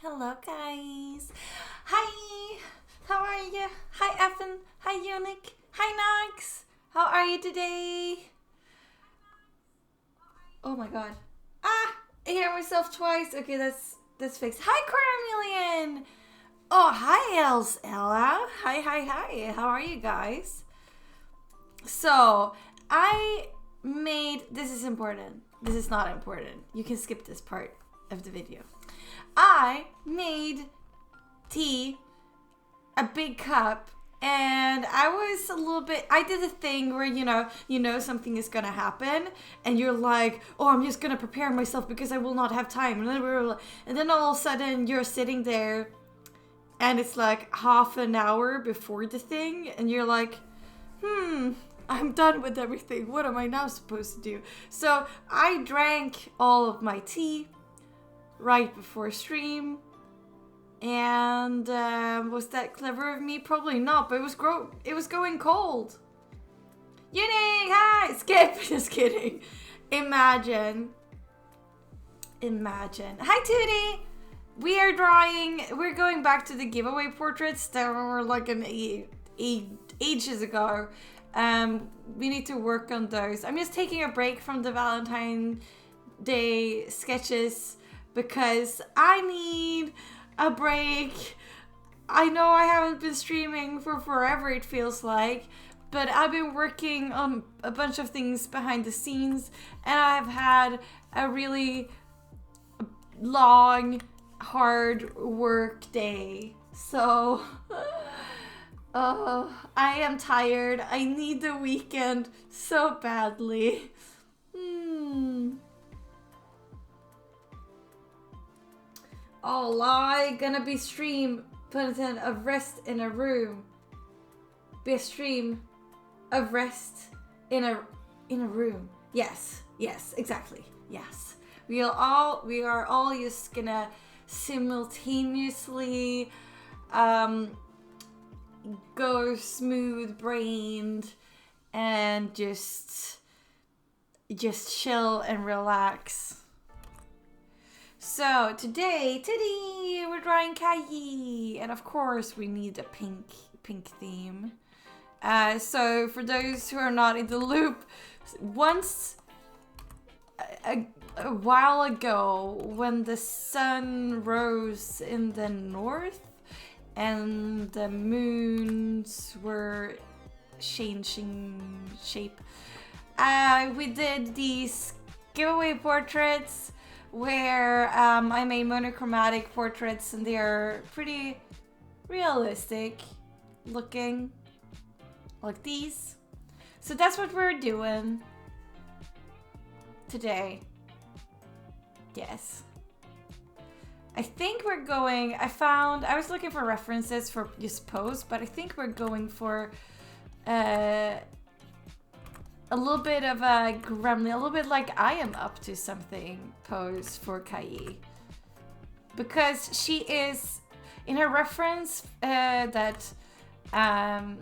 Hello, guys. Hi. How are you? Hi, Evan. Hi, Unique. Hi, Nox. How are you today? Oh my god. Ah, I hear myself twice. Okay, that's fixed. Hi, Cornelian. Oh, hi, Ella. Hi. How are you guys? So, I made. This is important. This is not important. You can skip this part of the video. I made tea, a big cup, and I was a little bit. I did a thing where you know something is gonna happen, and you're like, oh, I'm just gonna prepare myself because I will not have time, and then all of a sudden you're sitting there, and it's like half an hour before the thing, and you're like, I'm done with everything. What am I now supposed to do? So I drank all of my tea right before stream. And was that clever of me? Probably not, but it was going cold. Uni, hi! Skip! Just kidding. Imagine. Hi, Tootie! We're going back to the giveaway portraits that were like ages ago. We need to work on those. I'm just taking a break from the Valentine Day sketches because I need a break. I know I haven't been streaming for forever, it feels like, but I've been working on a bunch of things behind the scenes, and I've had a really long, hard work day. So, I am tired. I need the weekend so badly. Oh, lie. Gonna be stream content of rest in a room. Be a stream of rest in a room. Yes, exactly. Yes. We are all just gonna simultaneously go smooth brained and just chill and relax. So today we're drawing Kayi, and of course we need a pink theme. So for those who are not in the loop, once a while ago, when the sun rose in the north and the moons were changing shape, we did these giveaway portraits where I made monochromatic portraits, and they are pretty realistic looking, like these. So that's what we're doing today. Yes. I think we're going, I was looking for references for this pose, but I think we're going for a little bit of a gremlin, a little bit like I am up to something pose for Kayi. Because she is, in her reference that the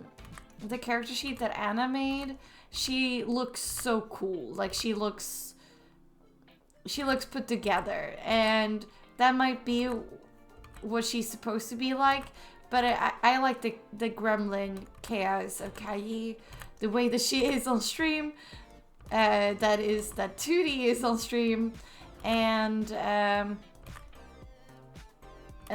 character sheet that Anna made, she looks so cool. Like she looks put together, and that might be what she's supposed to be like. But I like the gremlin chaos of Kayi, the way that she is on stream, that Tootie is on stream, and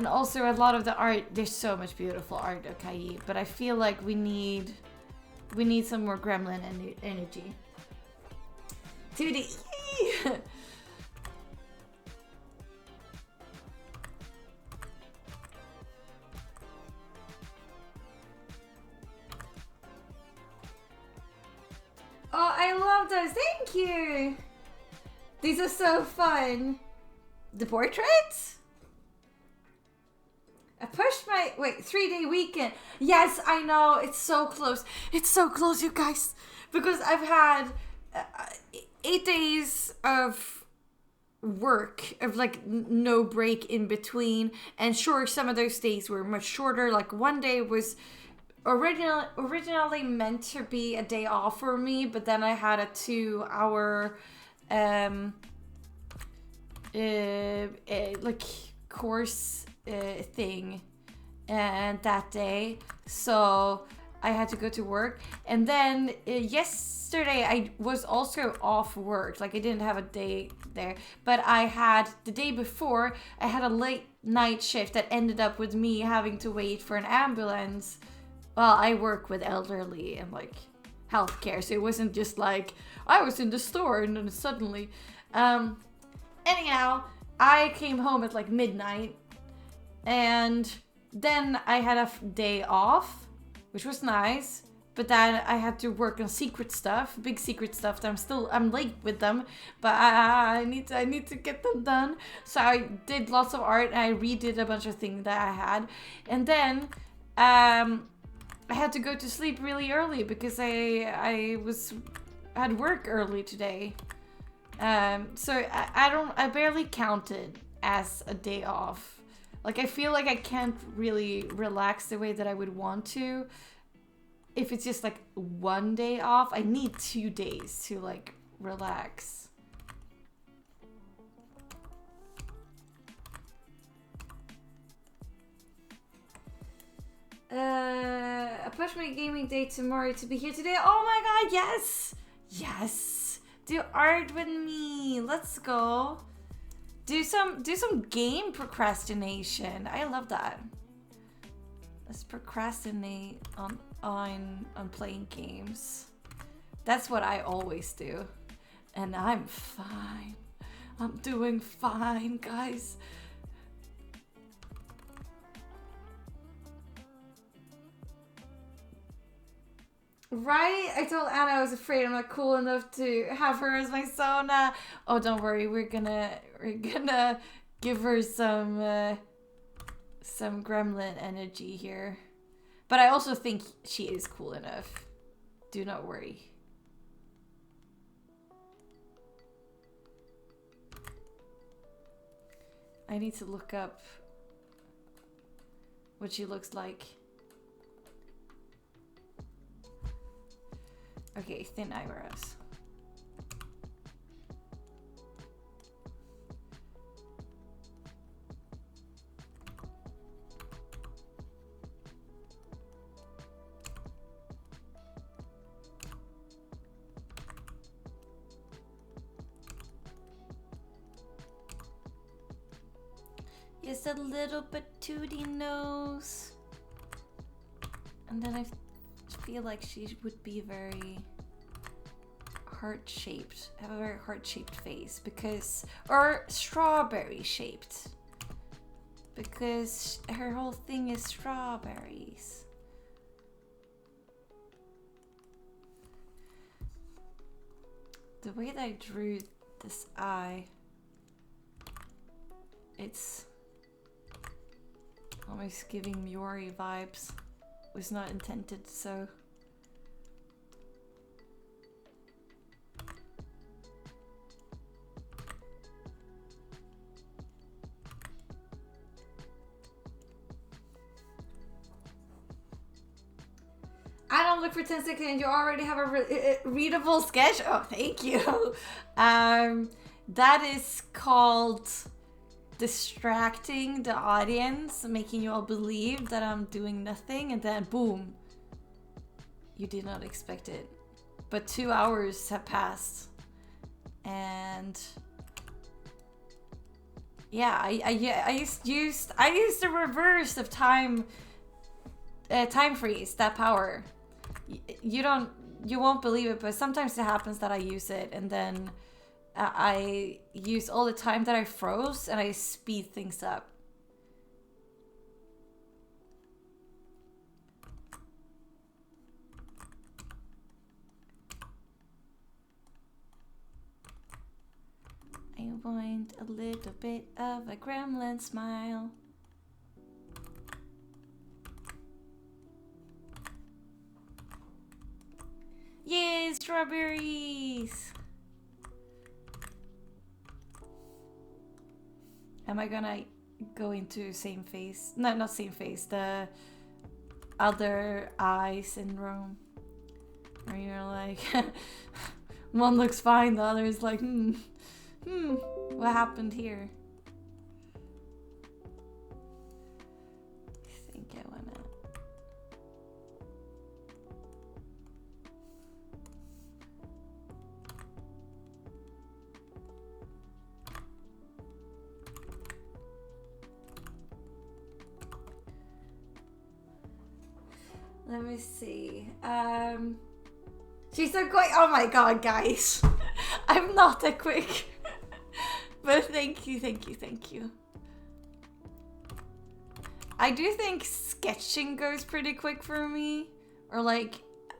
also a lot of the art. There's so much beautiful art of Kayi, but I feel like we need some more gremlin energy. Tootie. Oh, I love those. Thank you. These are so fun. The portraits? I pushed my 3-day weekend. Yes, I know. It's so close. It's so close, you guys. Because I've had 8 days of work, of like no break in between. And sure, some of those days were much shorter. Like one day was originally meant to be a day off for me, but then I had a 2-hour like course thing and that day, so I had to go to work. And then yesterday I was also off work, like I didn't have a day there, but I had the day before I had a late night shift that ended up with me having to wait for an ambulance. Well, I work with elderly and like healthcare, so it wasn't just like I was in the store and then suddenly anyhow, I came home at like midnight, and then I had a day off, which was nice, but then I had to work on secret stuff, big secret stuff that I'm late with them, but I need to get them done. So I did lots of art and I redid a bunch of things that I had, and then I had to go to sleep really early because I had work early today. So I barely count it as a day off. Like, I feel like I can't really relax the way that I would want to if it's just like one day off. I need 2 days to like relax. I pushed my gaming day tomorrow to be here today. Oh my god, yes! Yes! Do art with me. Let's go. Do some game procrastination. I love that. Let's procrastinate on playing games. That's what I always do. And I'm fine. I'm doing fine, guys. Right? I told Anna I was afraid I'm not cool enough to have her as my Sona. Oh, don't worry. We're gonna give her some gremlin energy here. But I also think she is cool enough. Do not worry. I need to look up what she looks like. Okay, thin eyebrows. Just a little bit tooty nose. And then I feel like she would be very heart-shaped, have a very heart-shaped face, because, or strawberry-shaped, because her whole thing is strawberries. The way that I drew this eye, it's almost giving Miori vibes. Was not intended so. I don't look for 10 seconds and you already have a readable sketch. Oh, thank you. That is called distracting the audience, making you all believe that I'm doing nothing, and then boom, you did not expect it. But 2 hours have passed, and yeah, I used the reverse of time freeze, that power. You won't believe it, but sometimes it happens that I use it and then I use all the time that I froze and I speed things up. I want a little bit of a gremlin smile. Yay, strawberries! Am I gonna go into same face? No, not same face. The other eye syndrome. Where you're like, one looks fine, the other is like, what happened here? Let me see. She's so quick. Oh my god, guys. I'm not that quick. But thank you, thank you, thank you. I do think sketching goes pretty quick for me. Or like,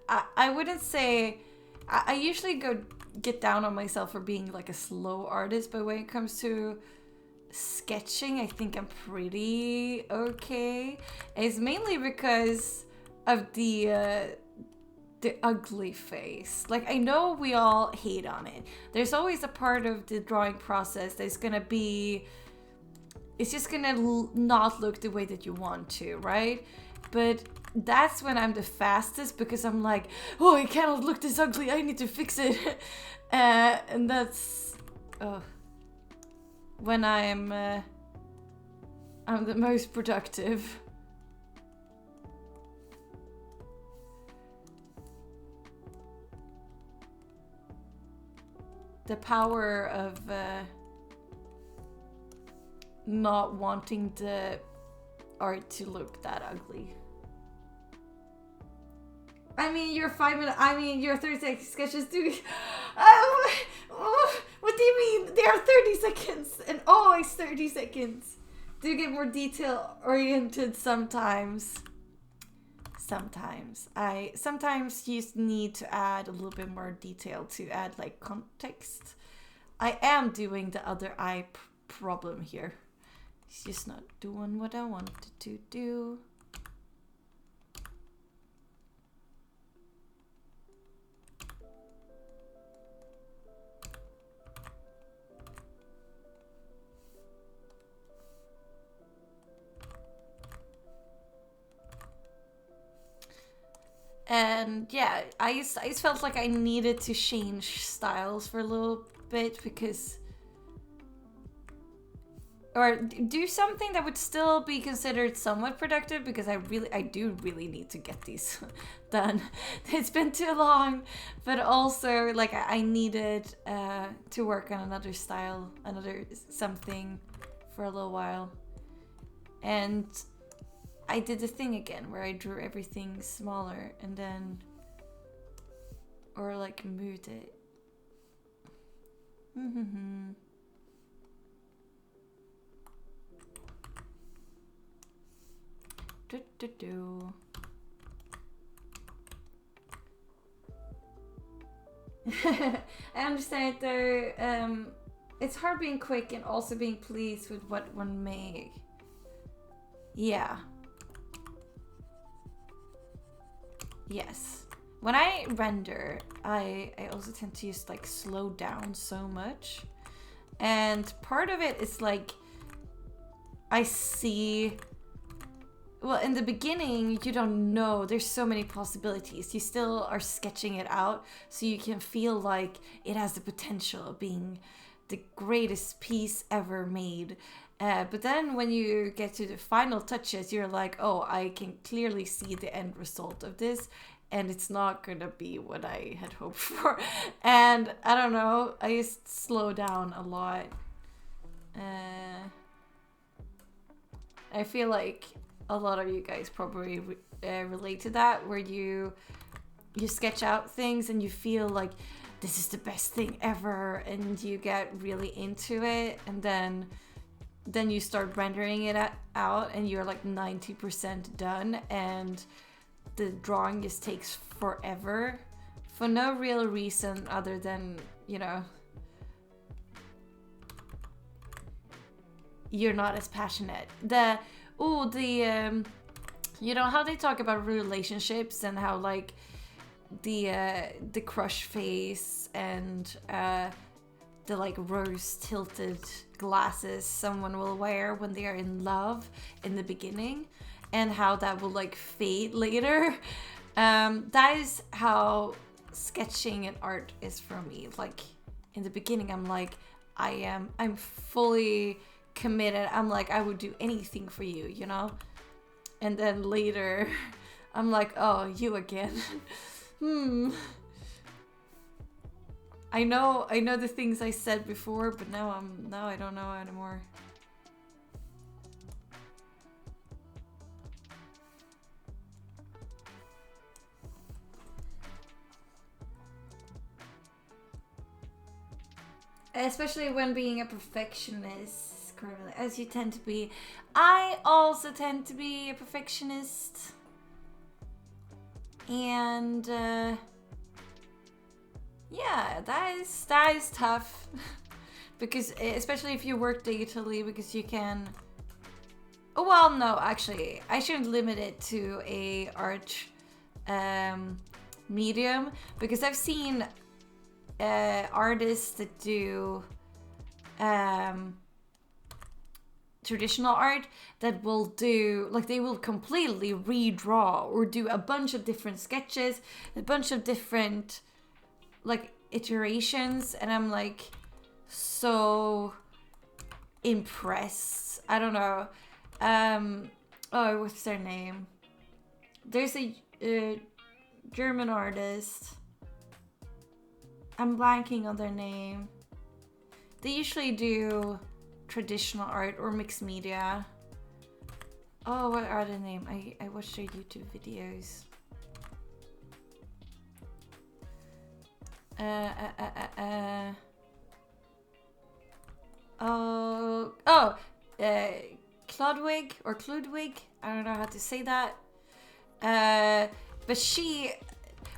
I wouldn't say... I usually get down on myself for being like a slow artist, but when it comes to sketching, I think I'm pretty okay. It's mainly because of the ugly face. Like, I know we all hate on it. There's always a part of the drawing process that's gonna be... It's just gonna not look the way that you want to, right? But that's when I'm the fastest, because I'm like, oh, it cannot look this ugly, I need to fix it. And that's when I'm the most productive. The power of not wanting the art to look that ugly. I mean, your 5 minute. I mean, your 30-second sketches do. What do you mean? They are 30 seconds and always 30 seconds. Do get more detail oriented sometimes. Sometimes you just need to add a little bit more detail to add like context. I am doing the other eye problem here. It's just not doing what I wanted to do. And yeah, I just felt like I needed to change styles for a little bit, because... Or do something that would still be considered somewhat productive, because I do really need to get these done. It's been too long, but also like I needed to work on another style, another something for a little while. And I did the thing again where I drew everything smaller and then, or like moved it. I understand though, it's hard being quick and also being pleased with what one made. Yeah. Yes. When I render, I also tend to just like slow down so much. And part of it is like, I see... Well, in the beginning, you don't know. There's so many possibilities. You still are sketching it out, so you can feel like it has the potential of being the greatest piece ever made. But then when you get to the final touches, you're like, oh, I can clearly see the end result of this, and it's not gonna be what I had hoped for. And I don't know, I just slow down a lot. I feel like a lot of you guys probably relate to that, where you sketch out things and you feel like this is the best thing ever, and you get really into it, and then you start rendering it out and you're like 90% done, and the drawing just takes forever for no real reason other than, you know, you're not as passionate. You know how they talk about relationships and how like the crush face and the like rose tilted glasses someone will wear when they are in love in the beginning, and how that will like fade later. That is how sketching and art is for me. Like in the beginning, I'm like, I'm fully committed. I'm like, I would do anything for you, you know? And then later I'm like, oh, you again. I know the things I said before, but now I don't know anymore. especially when being a perfectionist, as you tend to be. I also tend to be a perfectionist. And yeah, that is tough. Because especially if you work digitally, because you can... Oh, well, no, actually, I shouldn't limit it to a art medium, because I've seen artists that do traditional art that will do, like, they will completely redraw or do a bunch of different sketches, a bunch of different, like, iterations, and I'm like so impressed. I don't know. Oh, what's their name? There's a German artist. I'm blanking on their name. They usually do traditional art or mixed media. Oh, what are their name? I watched their YouTube videos. Klodwig or Kludwig. I don't know how to say that. But she,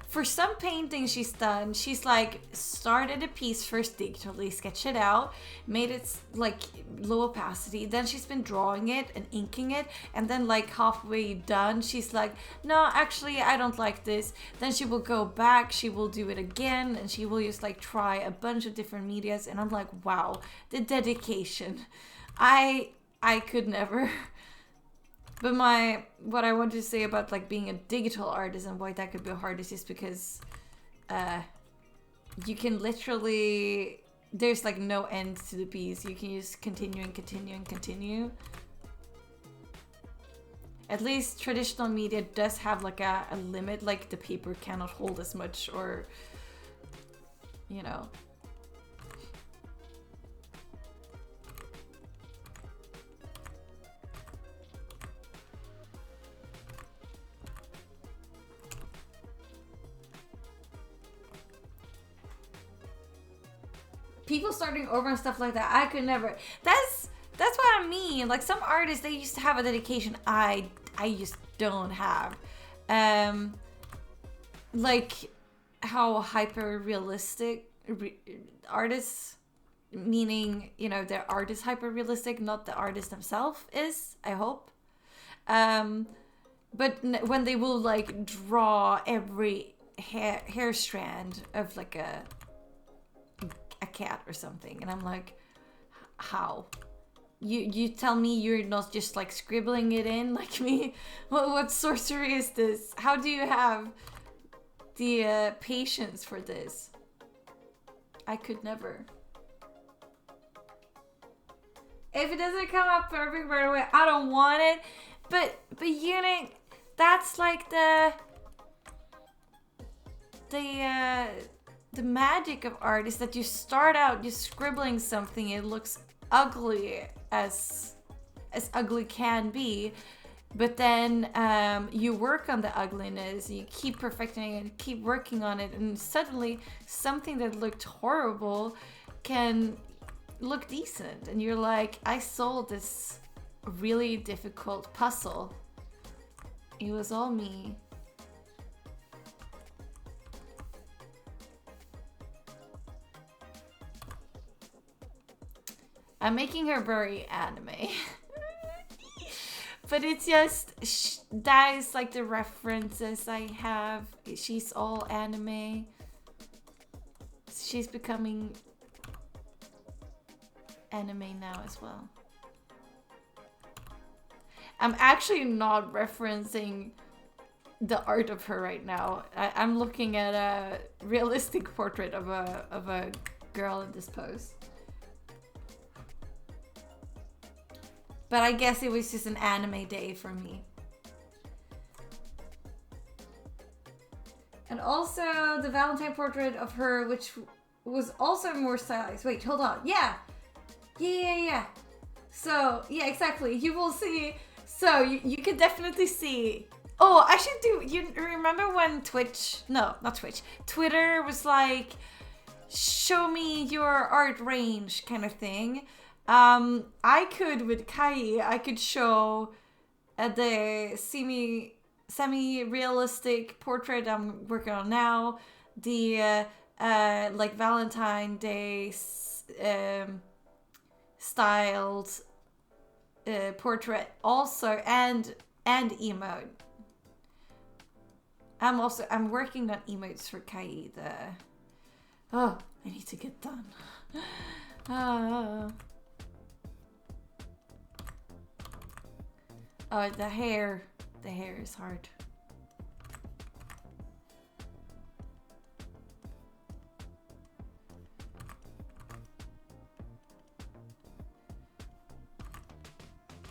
for some paintings she's done, she's like started a piece first digitally, sketched it out, made it like low opacity, then she's been drawing it and inking it, and then like halfway done she's like, no, actually I don't like this. Then she will go back, she will do it again, and she will just like try a bunch of different medias, and I'm like, wow, the dedication. I could never. But what I wanted to say about like being a digital artist and why that could be hard is just because you can literally, there's like no end to the piece. You can just continue and continue and continue. At least traditional media does have like a limit, like the paper cannot hold as much, or, you know. People starting over and stuff like that, I could never. That's what I mean. Like some artists, they used to have a dedication I just don't have. Like how hyper realistic artists, meaning, you know, their art is hyper realistic, not the artist themselves is, I hope. But when they will like draw every hair strand of like a cat or something, and I'm like, how? You tell me you're not just like scribbling it in like me? What sorcery is this? How do you have the patience for this? I could never. If it doesn't come out perfect right away, I don't want it. But you know, that's like the magic of art, is that you start out just scribbling something, it looks ugly as ugly can be, but then you work on the ugliness, you keep perfecting it, keep working on it, and suddenly something that looked horrible can look decent, and you're like, I solved this really difficult puzzle. It was all me. I'm making her very anime. But it's just, that is like the references I have. She's all anime. She's becoming anime now as well. I'm actually not referencing the art of her right now. I'm looking at a realistic portrait of a girl in this pose. But I guess it was just an anime day for me. And also the Valentine portrait of her, which was also more stylized. Wait, hold on. Yeah. So, yeah, exactly. You will see. So, you can definitely see. Oh, I should do. You remember when Twitch. No, not Twitch. Twitter was like show me your art range kind of thing. I could, with Kai, I could show the semi-realistic portrait I'm working on now, the like Valentine Day styled portrait also, and emote. I'm working on emotes for Kai. I need to get done. Oh, the hair is hard.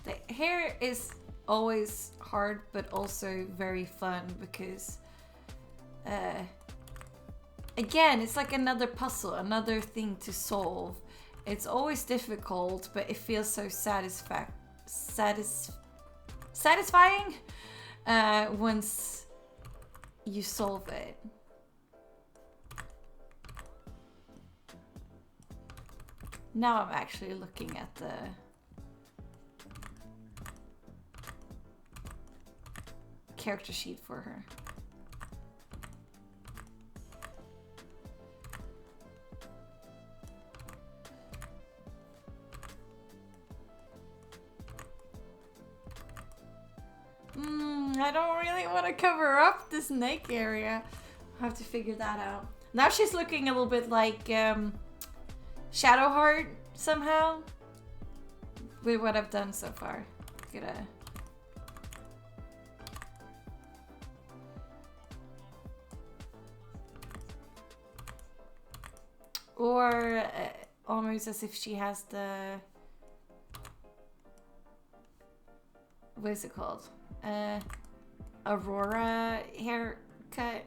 The hair is always hard, but also very fun because, again, it's like another puzzle, another thing to solve. It's always difficult, but it feels so satisfying once you solve it. Now I'm actually looking at the character sheet for her. I don't really want to cover up this neck area. I'll have to figure that out. Now she's looking a little bit like Shadowheart somehow with what I've done so far. Or almost as if she has the, what is it called? Aurora haircut.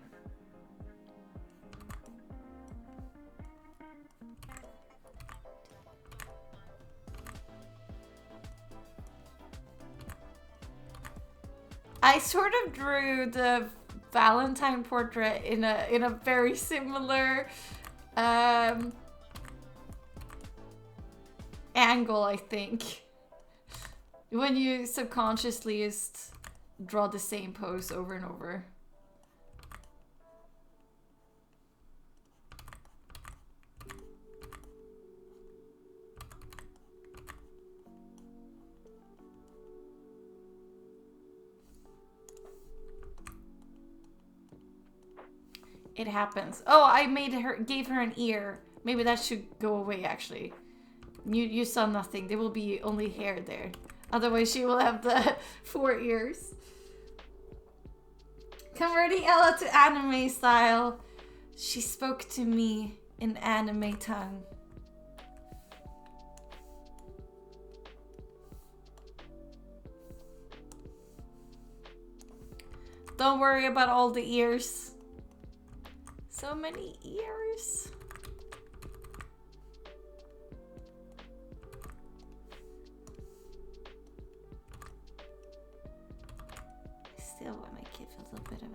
I sort of drew the Valentine portrait in a very similar angle, I think. When you subconsciously just draw the same pose over and over. It happens. Oh, I gave her an ear. Maybe that should go away, actually. You saw nothing. There will be only hair there. Otherwise, she will have the 4 ears. Converting Ella to anime style. She spoke to me in anime tongue. Don't worry about all the ears. So many ears. I still want to give a little bit of a...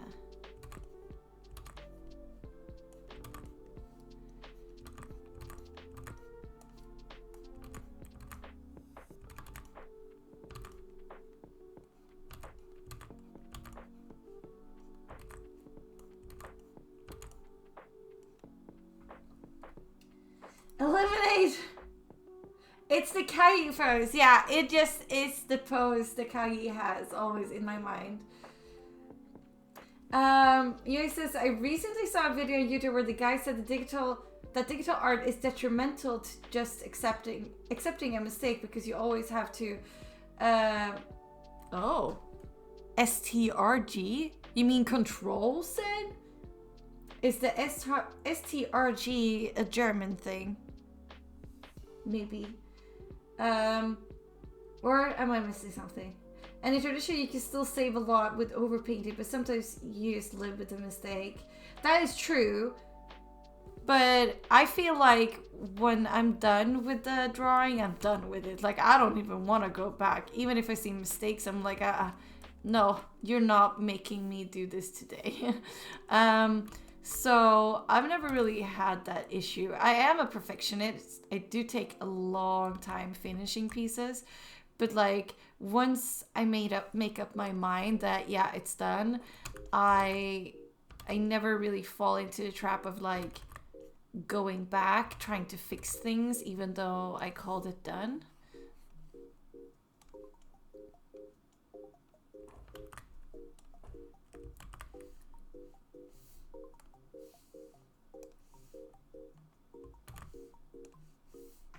Eliminate! It's the Kai pose. Yeah, it just is the pose the Kai has always in my mind. Yuri says, I recently saw a video on YouTube where the guy said that digital art is detrimental to just accepting a mistake because you always have to STRG? You mean control said? Is the STRG a German thing? Maybe. Or am I missing something? And in tradition, you can still save a lot with overpainting, but sometimes you just live with the mistake. That is true. But I feel like when I'm done with the drawing, I'm done with it. Like, I don't even want to go back. Even if I see mistakes, I'm like, no, you're not making me do this today. So I've never really had that issue. I am a perfectionist. I do take a long time finishing pieces, but like once I make up my mind that yeah, it's done, I I never really fall into the trap of like going back trying to fix things even though I called it done.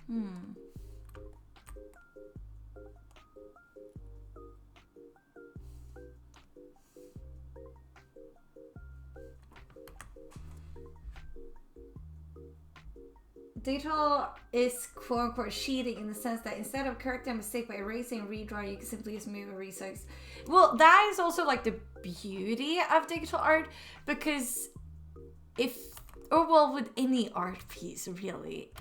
Hmm. Digital is quote unquote cheating in the sense that instead of correcting a mistake by erasing and redrawing, you can simply just move and resize. Well, that is also like the beauty of digital art, because if, or well, with any art piece really,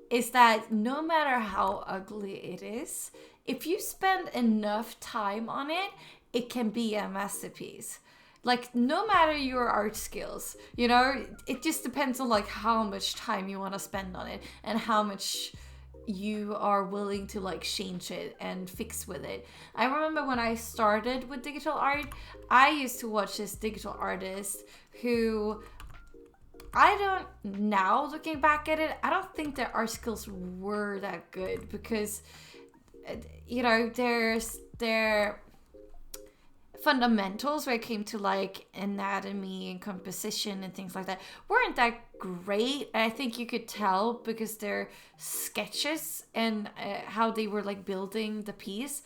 is that no matter how ugly it is, if you spend enough time on it, it can be a masterpiece. Like no matter your art skills, you know, it just depends on like how much time you want to spend on it and how much you are willing to like change it and fix with it. I remember when I started with digital art, I used to watch this digital artist who, I don't, now looking back at it, I don't think their art skills were that good because, you know, their fundamentals when it came to like anatomy and composition and things like that weren't that great. And I think you could tell because their sketches and how they were like building the piece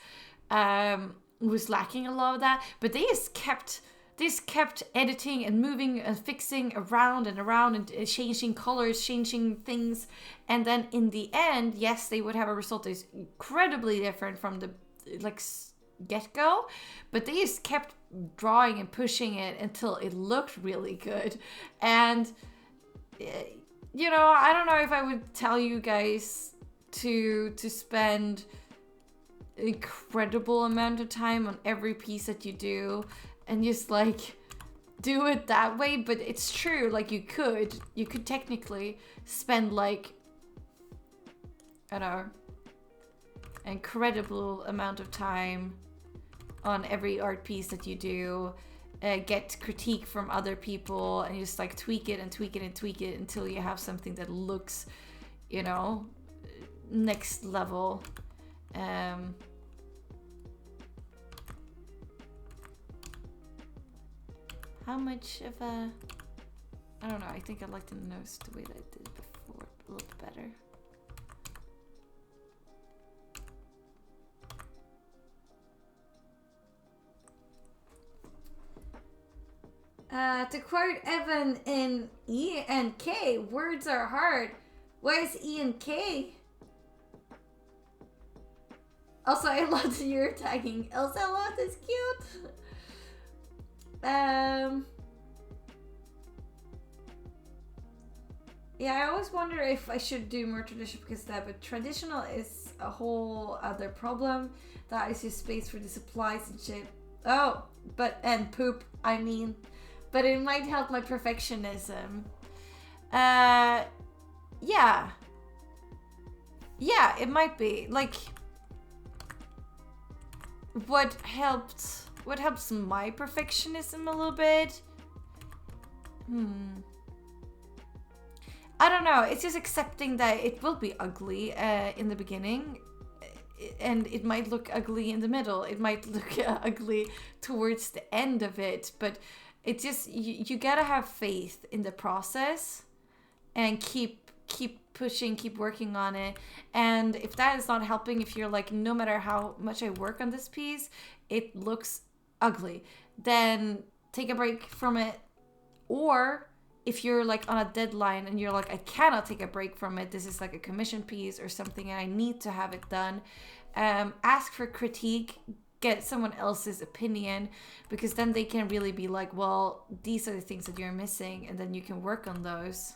was lacking a lot of that. But they just kept editing and moving and fixing around and around and changing colors, changing things. And then in the end, yes, they would have a result that is incredibly different from the like get-go, but they just kept drawing and pushing it until it looked really good. And you know, I don't know if I would tell you guys to spend an incredible amount of time on every piece that you do and just like do it that way, but it's true, like you could technically spend like, I don't know, an incredible amount of time on every art piece that you do, get critique from other people, and you just like tweak it and tweak it and tweak it until you have something that looks, you know, next level. How much of a, I don't know, I think I like the nose the way that I did before a little bit better. To quote Evan in E and K, words are hard. Why is E and K? Also, I love your tagging. Elsa Lot is cute. Yeah, I always wonder if I should do more traditional because that, but traditional is a whole other problem. That is just space for the supplies and shit. Oh, and poop, I mean. But it might help my perfectionism. Yeah. Yeah, it might be. Like, what helps my perfectionism a little bit? I don't know. It's just accepting that it will be ugly in the beginning. And it might look ugly in the middle. It might look ugly towards the end of it. But it just, you gotta have faith in the process and keep pushing, keep working on it. And if that is not helping, if you're like, no matter how much I work on this piece, it looks ugly, then take a break from it. Or if you're like on a deadline and you're like, I cannot take a break from it, this is like a commission piece or something and I need to have it done, ask for critique, get someone else's opinion, because then they can really be like, well, these are the things that you're missing, and then you can work on those.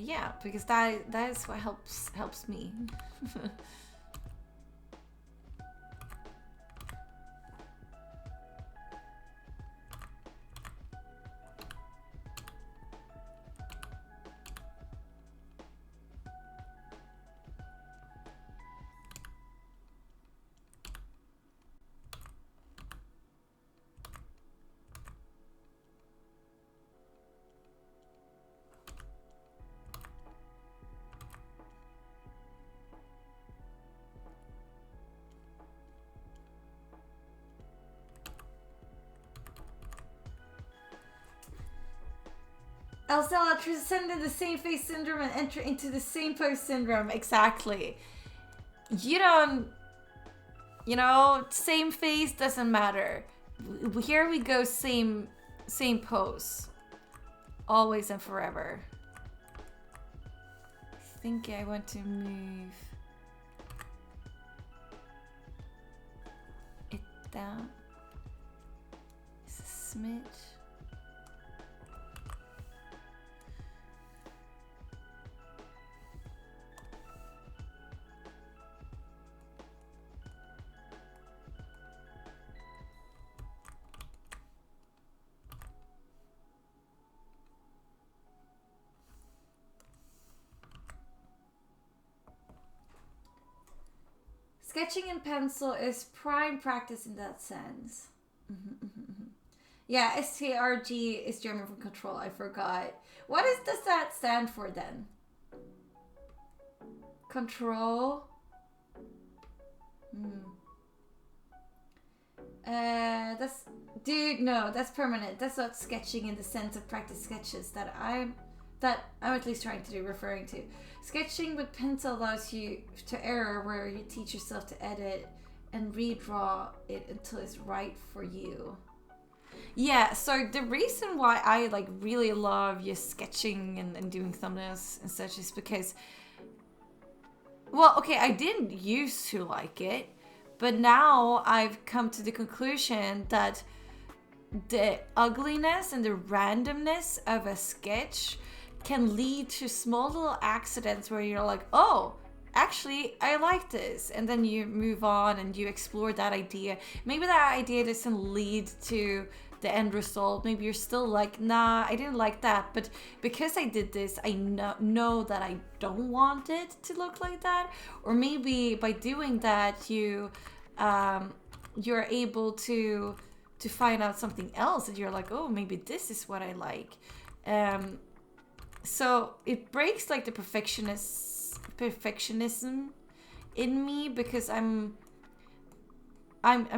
yeah, because that is what helps me. Elstella transcended the same face syndrome and enter into the same pose syndrome. Exactly. You don't, same face doesn't matter. Here we go, same pose. Always and forever. I think I want to move it down. It's a smidge. Sketching in pencil is prime practice in that sense. Yeah, STRG is German for control. I forgot. Does that stand for then? Control. That's permanent. That's not sketching in the sense of practice sketches that I'm at least trying to do, referring to. Sketching with pencil allows you to error, where you teach yourself to edit and redraw it until it's right for you. Yeah, so the reason why I really love just sketching and doing thumbnails and such is because, well, okay, I didn't used to like it, but now I've come to the conclusion that the ugliness and the randomness of a sketch can lead to small little accidents where you're like, oh, actually, I like this. And then you move on and you explore that idea. Maybe that idea doesn't lead to the end result. Maybe you're still like, nah, I didn't like that. But because I did this, I know that I don't want it to look like that. Or maybe by doing that, you're able to find out something else. And you're like, oh, maybe this is what I like. So it breaks the perfectionism in me, because I'm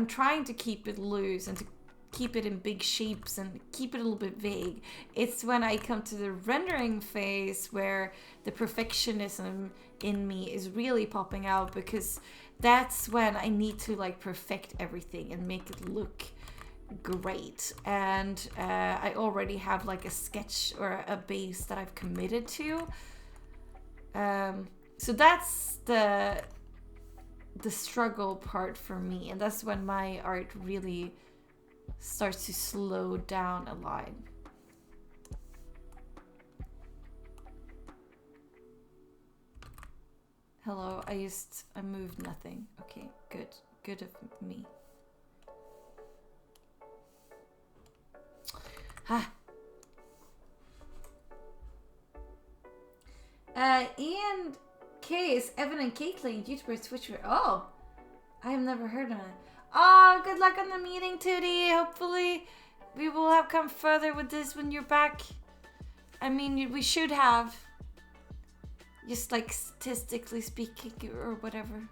trying to keep it loose and to keep it in big shapes and keep it a little bit vague. It's when I come to the rendering phase where the perfectionism in me is really popping out, because that's when I need to perfect everything and make it look great. And I already have a sketch or a base that I've committed to. So that's the struggle part for me, and that's when my art really starts to slow down a lot. Hello, I moved nothing. Okay, good of me. Ian K is Evan and Caitlin, YouTuber, Twitcher. Oh, I have never heard of it. Oh, good luck on the meeting, Tootie. Hopefully, we will have come further with this when you're back. I mean, we should have. Just statistically speaking, or whatever.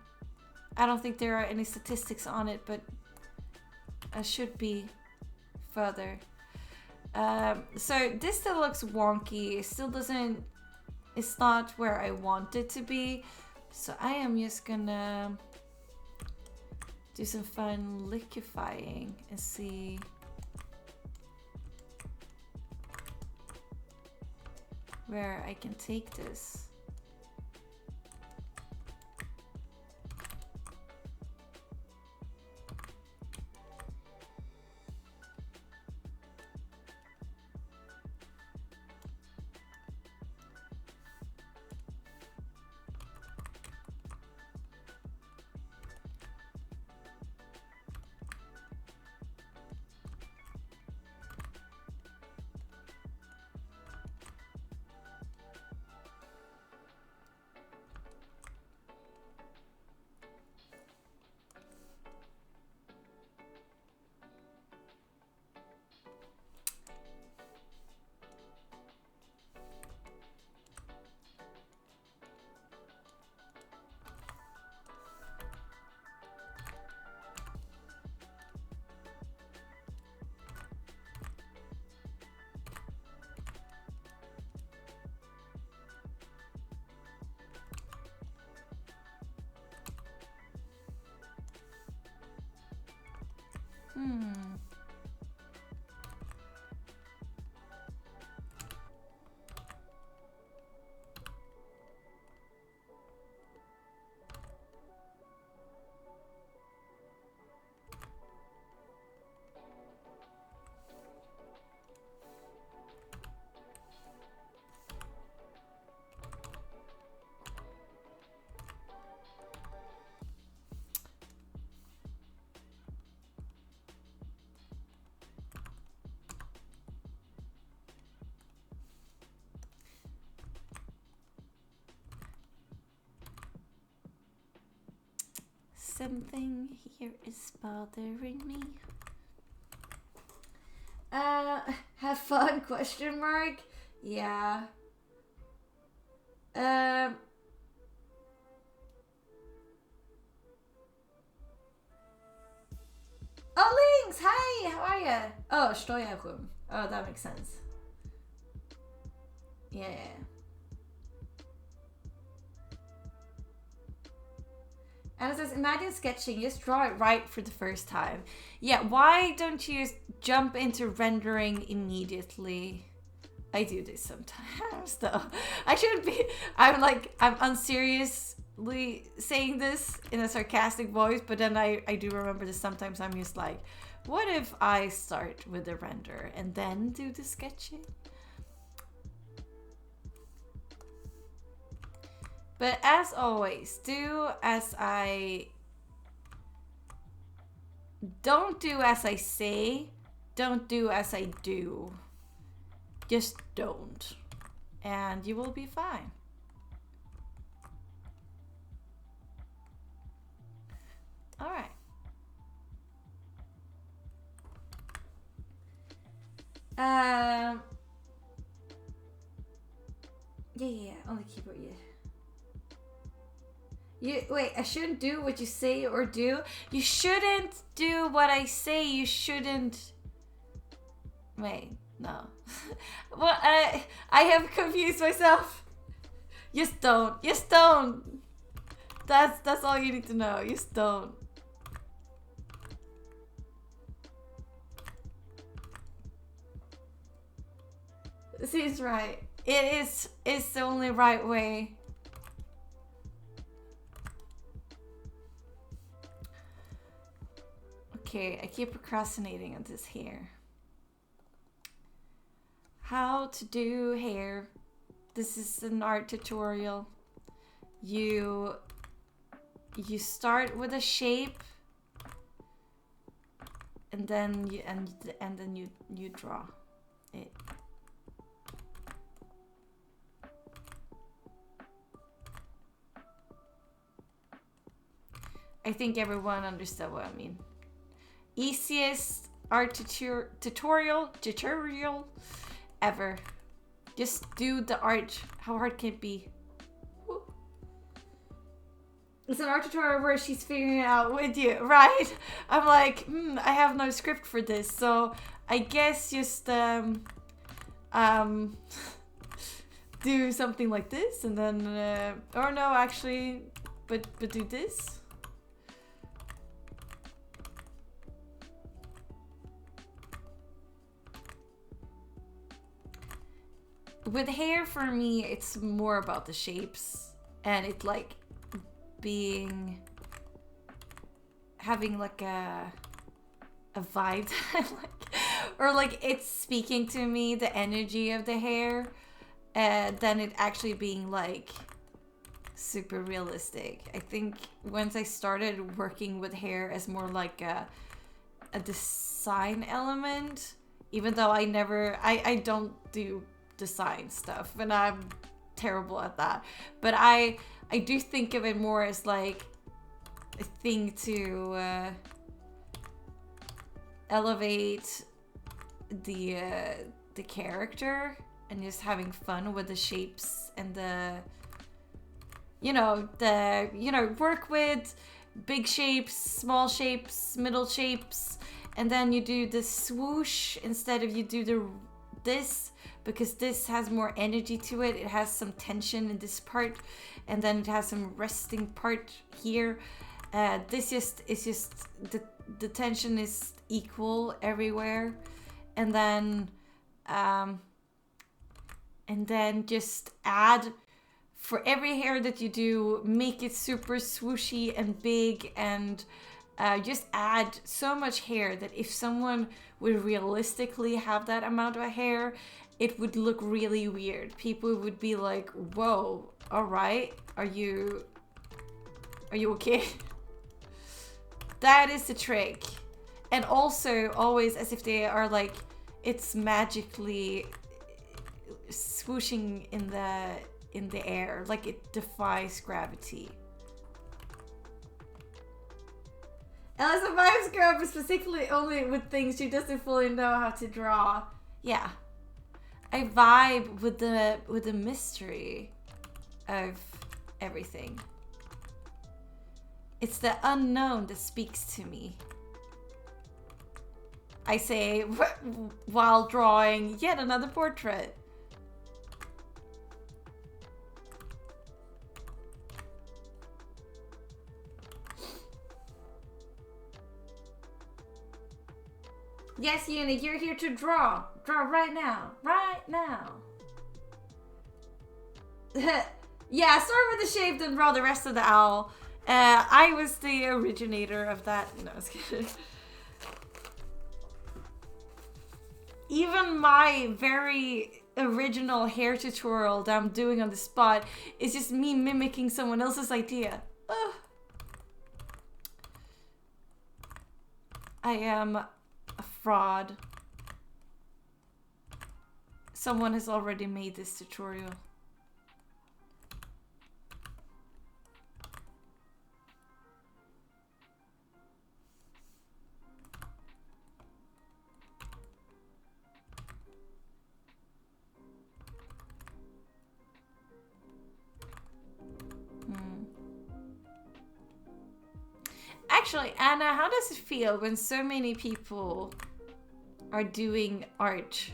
I don't think there are any statistics on it, but I should be further. So this still looks wonky. It still doesn't. It's not where I want it to be. So I am just gonna do some fun liquefying and see where I can take this. Something here is bothering me. Have fun? Question mark. Yeah. Oh, Lynx! Hi! How are ya? Oh, Steuerung. Oh, that makes sense. Yeah. And it says, imagine sketching, just draw it right for the first time. Yeah, why don't you jump into rendering immediately? I do this sometimes, though. I shouldn't be, I'm unseriously saying this in a sarcastic voice, but then I do remember that sometimes I'm just like, what if I start with the render and then do the sketching? But as always, do as I... Don't do as I say. Don't do as I do. Just don't. And you will be fine. Alright. Yeah, only keyboard, yeah. Wait, I shouldn't do what you say or do? You shouldn't do what I say. You shouldn't... Wait, no. Well, I have confused myself. Just don't. Just don't. That's all you need to know. Just don't. Seems right. It's the only right way. Okay, I keep procrastinating on this hair. How to do hair. This is an art tutorial. You start with a shape, and then you draw it. I think everyone understood what I mean. Easiest art tutorial ever. Just do the art. How hard can it be? Woo. It's an art tutorial where she's figuring it out with you, right? I'm like, I have no script for this, so I guess just do something like this, and then or no, actually, but do this. With hair, for me, it's more about the shapes, and it like having like a vibe that I like, or like it's speaking to me, the energy of the hair, than it actually being like super realistic. I think once I started working with hair as more like a design element, even though I don't do design stuff, and I'm terrible at that, but I do think of it more as like a thing to elevate the character, and just having fun with the shapes and the work with big shapes, small shapes, middle shapes, and then you do the swoosh instead of you do this, because this has more energy to it. It has some tension in this part, and then it has some resting part here. This is just the tension is equal everywhere, and then just add, for every hair that you do, make it super swooshy and big, and just add so much hair that if someone would realistically have that amount of hair, it would look really weird. People would be like, whoa, all right, are you okay? That is the trick. And also always as if they are like, it's magically swooshing in the air, like it defies gravity. Ella's a vibes girl, but specifically only with things she doesn't fully know how to draw. Yeah, I vibe with the mystery of everything. It's the unknown that speaks to me, I say while drawing yet another portrait. Yes, Uni, you're here to draw. Draw right now. Right now. Yeah, start with the shape, then draw the rest of the owl. I was the originator of that. No, I was kidding. Even my very original hair tutorial that I'm doing on the spot is just me mimicking someone else's idea. I am a fraud. Someone has already made this tutorial. Actually, Anna, how does it feel when so many people are doing art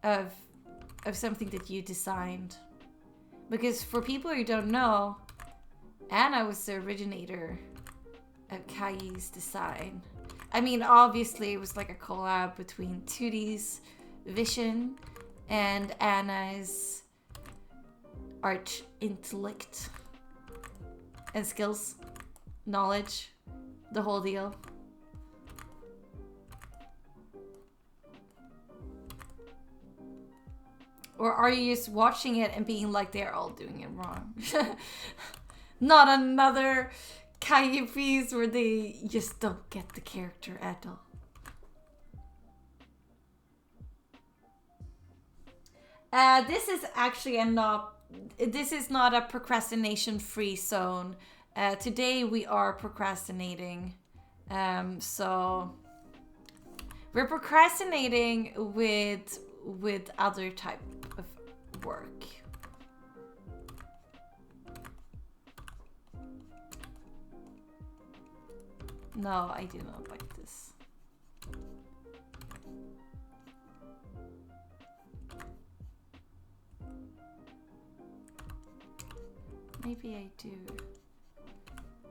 of something that you designed? Because for people who don't know, Anna was the originator of Kai's design. I mean, obviously it was like a collab between Tootie's vision and Anna's art intellect and skills, knowledge, the whole deal. Or are you just watching it and being like, they're all doing it wrong? Not another Kai piece where they just don't get the character at all. This is actually this is not a procrastination free zone. Today we are procrastinating. So we're procrastinating with other type of work. No, I do not like this. Maybe I do.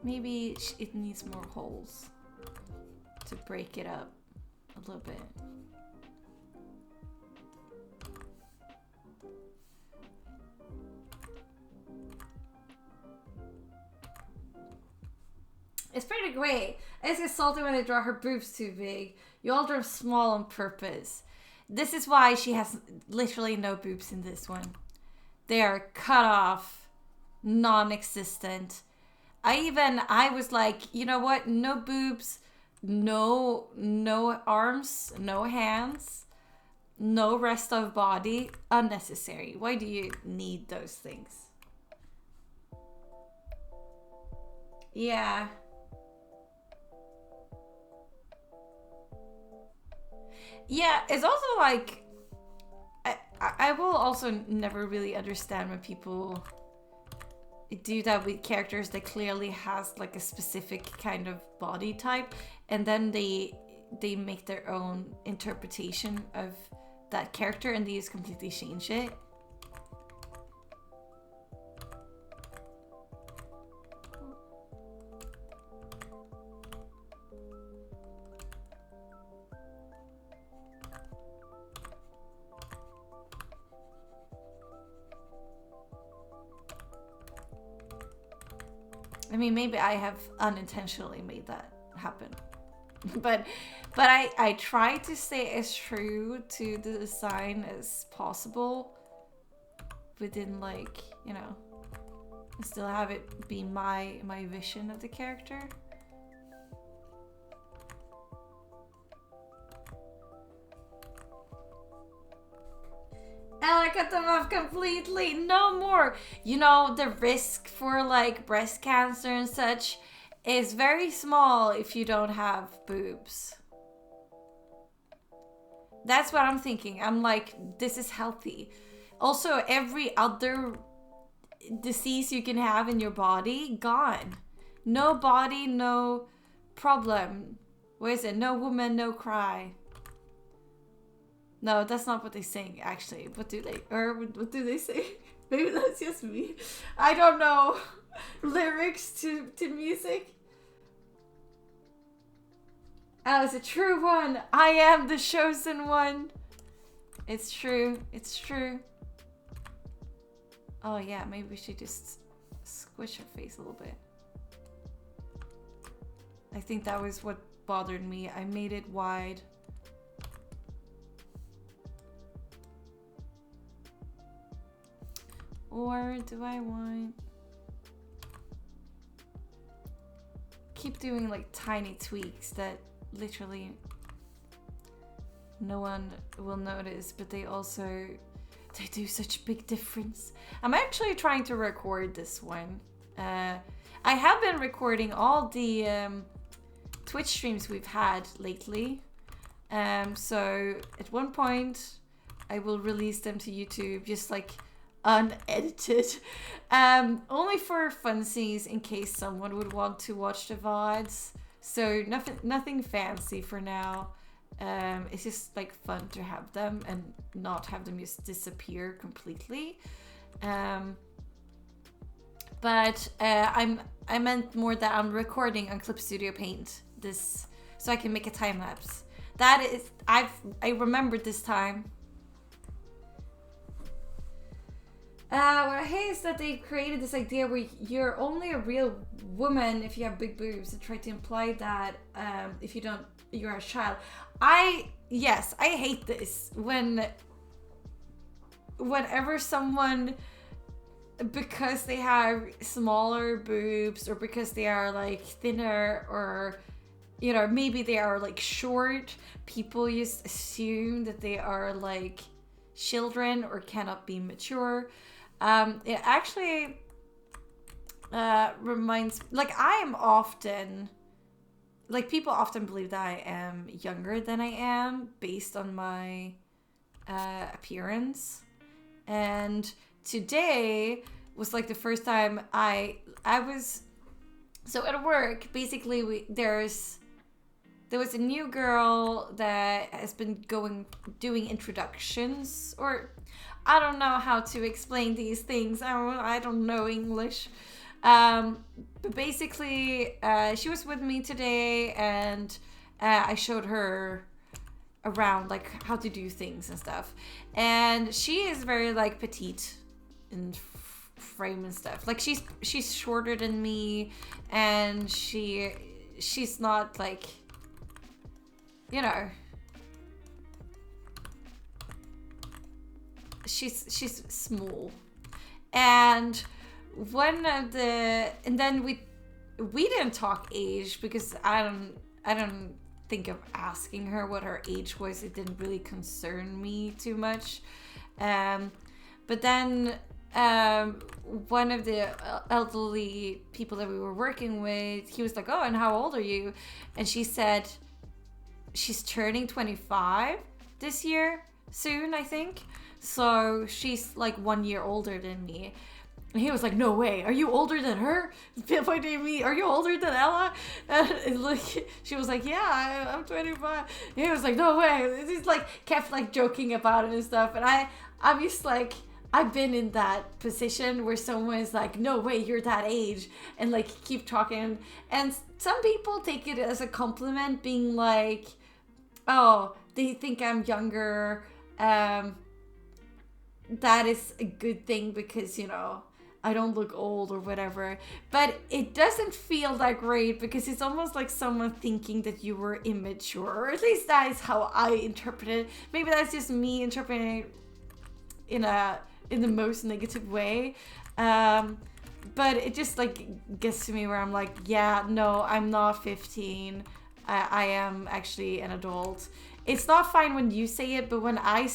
Maybe it needs more holes to break it up a little bit. It's pretty great. It's just salty when they draw her boobs too big. You all draw small on purpose. This is why she has literally no boobs in this one. They are cut off, non-existent. I was like, you know what? No boobs, no arms, no hands, no rest of body. Unnecessary. Why do you need those things? Yeah. Yeah, it's also like, I will also never really understand when people do that with characters that clearly has like a specific kind of body type, and then they make their own interpretation of that character and they just completely change it. I mean, maybe I have unintentionally made that happen. but I try to stay as true to the design as possible within, like, you know, still have it be my vision of the character. Ella cut them off completely. No more. You know, the risk for like breast cancer and such is very small if you don't have boobs. That's what I'm thinking. I'm like, this is healthy. Also, every other disease you can have in your body, gone. No body, no problem. What is it? No woman, no cry. No, that's not what they sing, actually. What do they say? Maybe that's just me. I don't know lyrics to music. Oh, it's a true one. I am the chosen one. It's true. It's true. Oh yeah, maybe we should just squish her face a little bit. I think that was what bothered me. I made it wide. Or do I want... keep doing like tiny tweaks that literally no one will notice, but they do such a big difference. I'm actually trying to record this one. I have been recording all the Twitch streams we've had lately. So at one point I will release them to YouTube, just like unedited, only for funsies in case someone would want to watch the VODs. So nothing fancy for now. It's just like fun to have them and not have them just disappear completely. But I meant more that I'm recording on Clip Studio Paint this, so I can make a time lapse. That is, I remembered this time. What I hate is that they created this idea where you're only a real woman if you have big boobs, and try to imply that if you don't, you're a child. I hate this whenever someone, because they have smaller boobs or because they are like thinner, or you know, maybe they are like short, people just assume that they are like children or cannot be mature. It actually reminds, like, I am often, like, people often believe that I am younger than I am based on my appearance. And today was like the first time I was, so at work, basically there was a new girl that has been doing introductions, or I don't know how to explain these things. I don't know English. But basically, she was with me today, and I showed her around, like, how to do things and stuff. And she is very, like, petite in frame and stuff. Like, she's shorter than me, and she's not, like, you know, she's small. And then we didn't talk age, because I don't think of asking her what her age was. It didn't really concern me too much. But then one of the elderly people that we were working with, he was like, "Oh, and how old are you?" And she said she's turning 25 this year, soon, I think. So she's like 1 year older than me. And he was like, "No way, are you older than her?" Pointing at me, "Are you older than Ella?" And like, she was like, "Yeah, I'm 25. And he was like, "No way." He's like, kept like joking about it and stuff. And I'm just like, I've been in that position where someone is like, "No way, you're that age," and like keep talking. And some people take it as a compliment, being like, "Oh, they think I'm younger." That is a good thing, because, you know, I don't look old or whatever. But it doesn't feel that great because it's almost like someone thinking that you were immature. Or at least that is how I interpret it. Maybe that's just me interpreting it in the most negative way. But it just like gets to me where I'm like, yeah, no, I'm not 15. I am actually an adult. It's not fine when you say it, but when I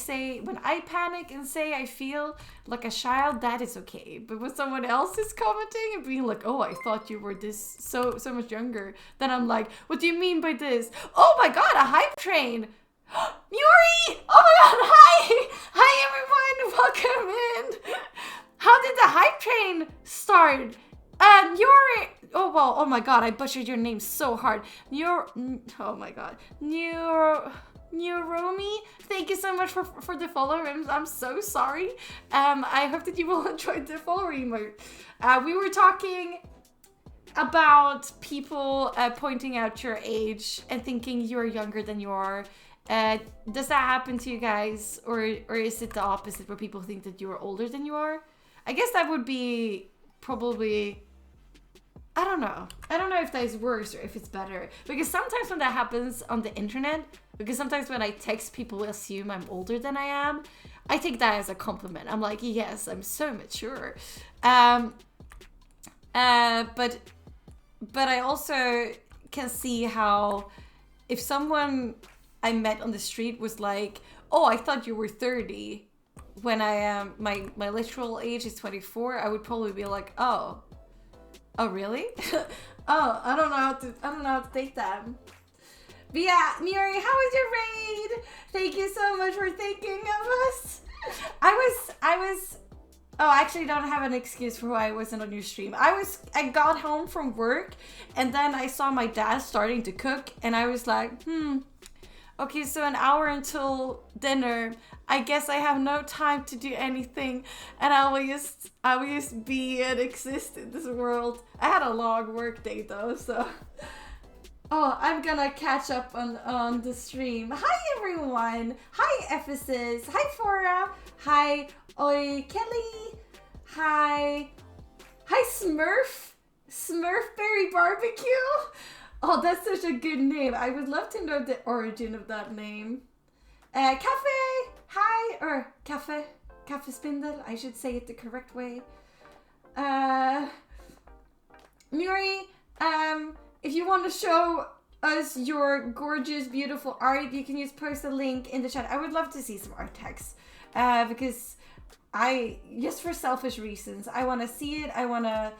panic and say I feel like a child, that is okay. But when someone else is commenting and being like, oh, I thought you were this so much younger, then I'm like, what do you mean by this? Oh my god, a hype train! Muri! Oh my god, hi! Hi everyone, welcome in! How did the hype train start? Oh well, oh my god, I butchered your name so hard. Oh my god. Neuromi, thank you so much for the follow. I'm so sorry. I hope that you will enjoy the follow emote. We were talking about people pointing out your age and thinking you're younger than you are. Does that happen to you guys, or is it the opposite where people think that you are older than you are? I guess that would be probably, I don't know if that is worse or if it's better, because sometimes when that happens on the internet, because sometimes when I text, people assume I'm older than I am. I take that as a compliment. I'm like, yes, I'm so mature. But I also can see how if someone I met on the street was like, oh, I thought you were 30, when I am my literal age is 24, I would probably be like, oh really? Oh, I don't know how to take that. But yeah, Miri, how was your raid? Thank you so much for thinking of us. I actually don't have an excuse for why I wasn't on your stream. I got home from work and then I saw my dad starting to cook and I was like, okay, so an hour until dinner. I guess I have no time to do anything and I will just be and exist in this world. I had a long work day though, so. Oh, I'm gonna catch up on the stream. Hi everyone. Hi Ephesus. Hi Fora. Hi Oi Kelly. Hi Smurfberry Barbecue. Oh, that's such a good name. I would love to know the origin of that name. Cafe. Hi. Or Cafe Spindle. I should say it the correct way. Muri, if you want to show us your gorgeous, beautiful art, you can just post a link in the chat. I would love to see some art text. Because just for selfish reasons, I want to see it. I want to